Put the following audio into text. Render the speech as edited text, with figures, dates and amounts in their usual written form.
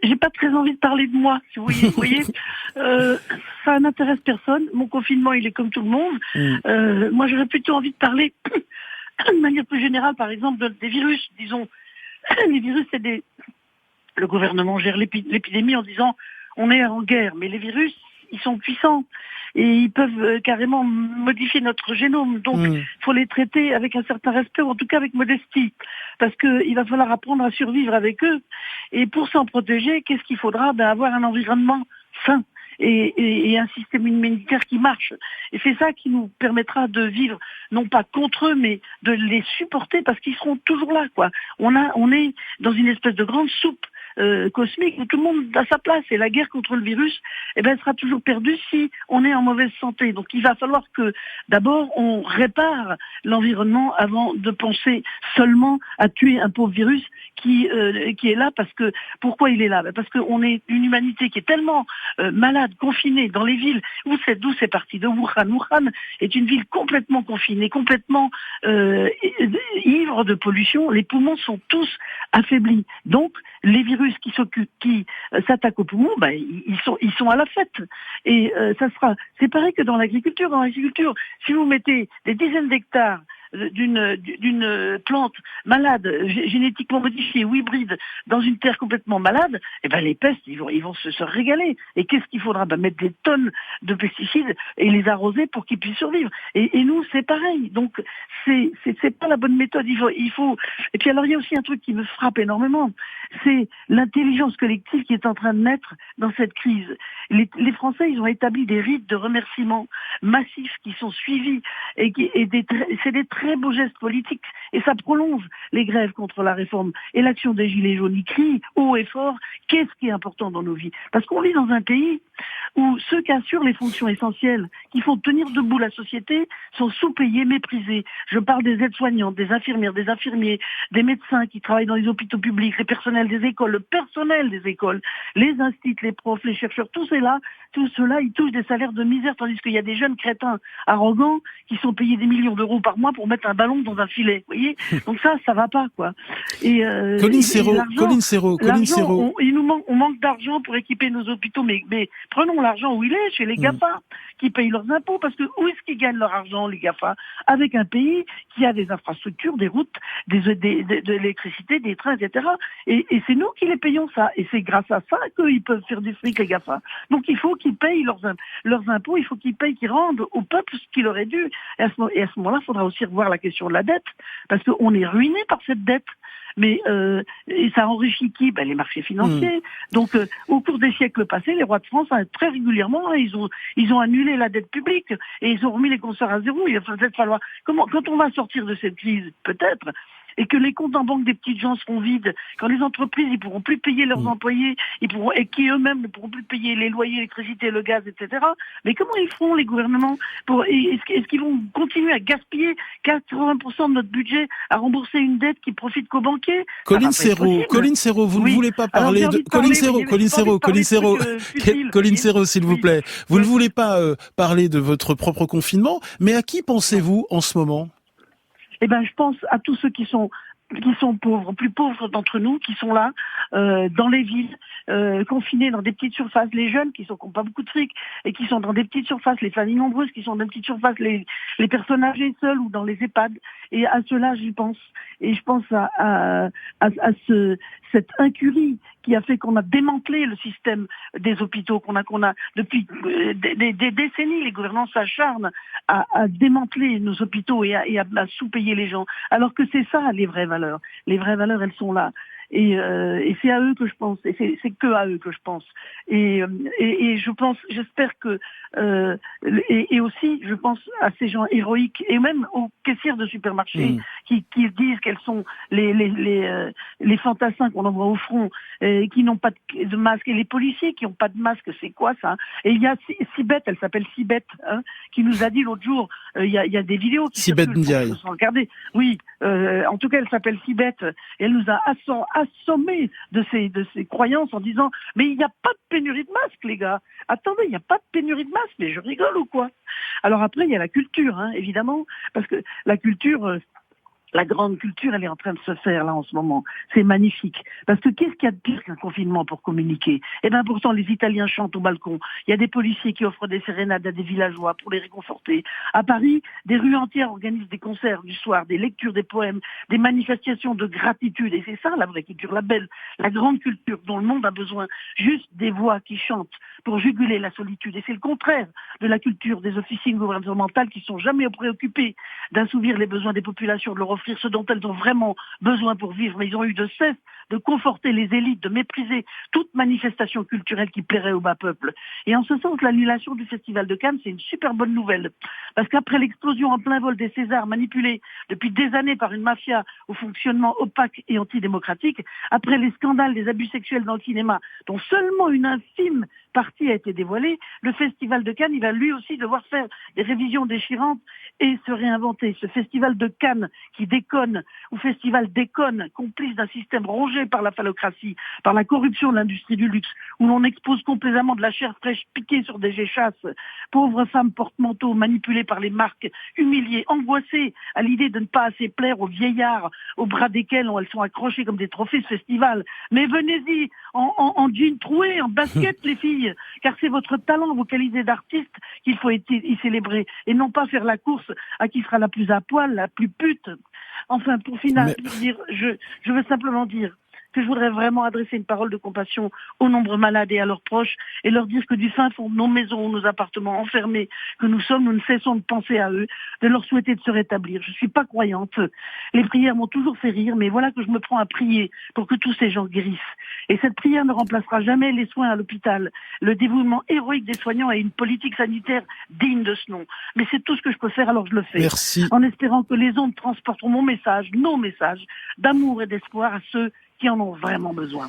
j'ai pas très envie de parler de moi, si vous voyez. Ça n'intéresse personne. Mon confinement, il est comme tout le monde. Moi, j'aurais plutôt envie de parler de manière plus générale, par exemple, des virus. Disons, les virus, le gouvernement gère l'épidémie en disant on est en guerre, mais les virus, ils sont puissants et ils peuvent carrément modifier notre génome. Donc, il faut les traiter avec un certain respect, ou en tout cas avec modestie, parce qu'il va falloir apprendre à survivre avec eux. Et pour s'en protéger, qu'est-ce qu'il faudra? Avoir un environnement sain et un système immunitaire qui marche. Et c'est ça qui nous permettra de vivre, non pas contre eux, mais de les supporter, parce qu'ils seront toujours là, quoi. On est dans une espèce de grande soupe cosmique où tout le monde a sa place, et la guerre contre le virus, elle sera toujours perdue si on est en mauvaise santé. Donc il va falloir que d'abord on répare l'environnement avant de penser seulement à tuer un pauvre virus qui est là. Parce que pourquoi il est là? Parce qu'on est une humanité qui est tellement malade, confinée dans les villes d'où c'est parti, de Wuhan. Wuhan est une ville complètement confinée, complètement ivre de pollution. Les poumons sont tous affaiblis. Donc les virus qui s'attaquent aux poumons, ils sont à la fête. Et c'est pareil que dans l'agriculture. Dans l'agriculture, si vous mettez des dizaines d'hectares d'une plante malade, génétiquement modifiée ou hybride, dans une terre complètement malade, les pestes, ils vont se régaler. Et qu'est-ce qu'il faudra? Mettre des tonnes de pesticides et les arroser pour qu'ils puissent survivre. Et nous, c'est pareil. Donc, c'est pas la bonne méthode. Il faut. Et puis alors, il y a aussi un truc qui me frappe énormément. C'est l'intelligence collective qui est en train de naître dans cette crise. Les Français, ils ont établi des rites de remerciements massifs qui sont suivis c'est des très beaux gestes politiques, et ça prolonge les grèves contre la réforme et l'action des Gilets jaunes. Ils crient haut et fort qu'est-ce qui est important dans nos vies. Parce qu'on vit dans un pays où ceux qui assurent les fonctions essentielles, qui font tenir debout la société, sont sous-payés, méprisés. Je parle des aides-soignantes, des infirmières, des infirmiers, des médecins qui travaillent dans les hôpitaux publics, les personnels des écoles, le personnel des écoles, les instituts, les profs, les chercheurs, tous ceux-là, ils touchent des salaires de misère, tandis qu'il y a des jeunes crétins arrogants qui sont payés des millions d'euros par mois pour mettre un ballon dans un filet. Vous voyez? Donc ça va pas, quoi. Et Colline Serrault. On manque d'argent pour équiper nos hôpitaux, mais prenons l'argent où il est, chez les GAFA, qui payent leurs impôts, parce que où est-ce qu'ils gagnent leur argent, les GAFA? Avec un pays qui a des infrastructures, des routes, de l'électricité, des trains, etc. Et c'est nous qui les payons ça. Et c'est grâce à ça qu'ils peuvent faire du fric, les GAFA. Donc il faut qu'ils payent leurs impôts, il faut qu'ils rendent au peuple ce qu'il aurait dû. Et à ce moment-là, il faudra aussi revoir la question de la dette, parce qu'on est ruiné par cette dette. Mais et ça enrichit qui? Les marchés financiers. Donc au cours des siècles passés, les rois de France, très régulièrement, ils ont annulé la dette publique et ils ont remis les compteurs à zéro. Il va peut-être falloir quand on va sortir de cette crise, peut-être, et que les comptes en banque des petites gens seront vides, quand les entreprises ils pourront plus payer leurs employés, et qui eux-mêmes ne pourront plus payer les loyers, l'électricité, le gaz, etc. Mais comment ils feront, les gouvernements, est-ce qu'ils vont continuer à gaspiller 80% de notre budget à rembourser une dette qui profite qu'aux banquiers? Colline Serrault, vous ne voulez pas parler de Colline Serrault, s'il vous plaît. Vous ne voulez pas parler de votre propre confinement, mais à qui pensez-vous en ce moment? Je pense à tous ceux qui sont pauvres, plus pauvres d'entre nous, qui sont là, dans les villes, confinés dans des petites surfaces, les jeunes qui n'ont pas beaucoup de fric et qui sont dans des petites surfaces, les familles nombreuses qui sont dans des petites surfaces, les personnes âgées seules ou dans les EHPAD. Et à cela, j'y pense. Et je pense à cette incurie qui a fait qu'on a démantelé le système des hôpitaux, qu'on a depuis des décennies, les gouvernants s'acharnent à démanteler nos hôpitaux et à sous-payer les gens. Alors que c'est ça, les vraies valeurs. Les vraies valeurs, elles sont là. Et c'est à eux que je pense, et c'est que à eux que je pense. Et je pense, j'espère que et aussi je pense à ces gens héroïques et même aux caissières de supermarchés qui disent qu'elles sont les fantassins qu'on envoie au front, qui n'ont pas de masque, et les policiers qui n'ont pas de masque. C'est quoi ça? Et il y a Sibeth, elle s'appelle Sibeth, qui nous a dit l'autre jour, il y a des vidéos qui Sibeth Ndiaye. Regardez, oui, en tout cas elle s'appelle Sibeth, et elle nous a assommé de ces croyances en disant mais il n'y a pas de pénurie de masques, les gars. Attendez, il n'y a pas de pénurie de masques, mais je rigole ou quoi? Alors après il y a la culture, évidemment, parce que la culture La grande culture, elle est en train de se faire là en ce moment. C'est magnifique. Parce que qu'est-ce qu'il y a de pire qu'un confinement pour communiquer? Eh bien pourtant, les Italiens chantent au balcon. Il y a des policiers qui offrent des sérénades à des villageois pour les réconforter. À Paris, des rues entières organisent des concerts du soir, des lectures, des poèmes, des manifestations de gratitude. Et c'est ça la vraie culture, la belle, la grande culture dont le monde a besoin. Juste des voix qui chantent pour juguler la solitude. Et c'est le contraire de la culture des officines gouvernementales qui sont jamais préoccupées d'assouvir les besoins des populations, de leur offrir ce dont elles ont vraiment besoin pour vivre. Mais ils ont eu de cesse de conforter les élites, de mépriser toute manifestation culturelle qui plairait au bas peuple. Et en ce sens, l'annulation du Festival de Cannes, c'est une super bonne nouvelle. Parce qu'après l'explosion en plein vol des Césars, manipulés depuis des années par une mafia au fonctionnement opaque et antidémocratique, après les scandales des abus sexuels dans le cinéma, dont seulement une infime partie a été dévoilée, le Festival de Cannes, il va lui aussi devoir faire des révisions déchirantes et se réinventer. Ce Festival de Cannes qui déconne, ou Festival déconne, complice d'un système rongé par la phallocratie, par la corruption de l'industrie du luxe, où l'on expose complaisamment de la chair fraîche piquée sur des échasses, pauvres femmes porte-manteaux manipulées par les marques, humiliées, angoissées à l'idée de ne pas assez plaire aux vieillards, au bras desquels elles sont accrochées comme des trophées ce festival. Mais venez-y, en jean troué, en basket les filles, car c'est votre talent, vos qualités d'artiste qu'il faut y célébrer, et non pas faire la course à qui sera la plus à poil, la plus pute. Enfin, pour finir, je veux simplement dire que je voudrais vraiment adresser une parole de compassion aux nombreux malades et à leurs proches et leur dire que du fin fond de nos maisons ou nos appartements enfermés que nous sommes, nous ne cessons de penser à eux, de leur souhaiter de se rétablir. Je ne suis pas croyante. Les prières m'ont toujours fait rire, mais voilà que je me prends à prier pour que tous ces gens guérissent. Et cette prière ne remplacera jamais les soins à l'hôpital, le dévouement héroïque des soignants et une politique sanitaire digne de ce nom. Mais c'est tout ce que je peux faire, alors je le fais. Merci. En espérant que les ondes transporteront mon message, nos messages, d'amour et d'espoir à ceux qui en ont vraiment besoin.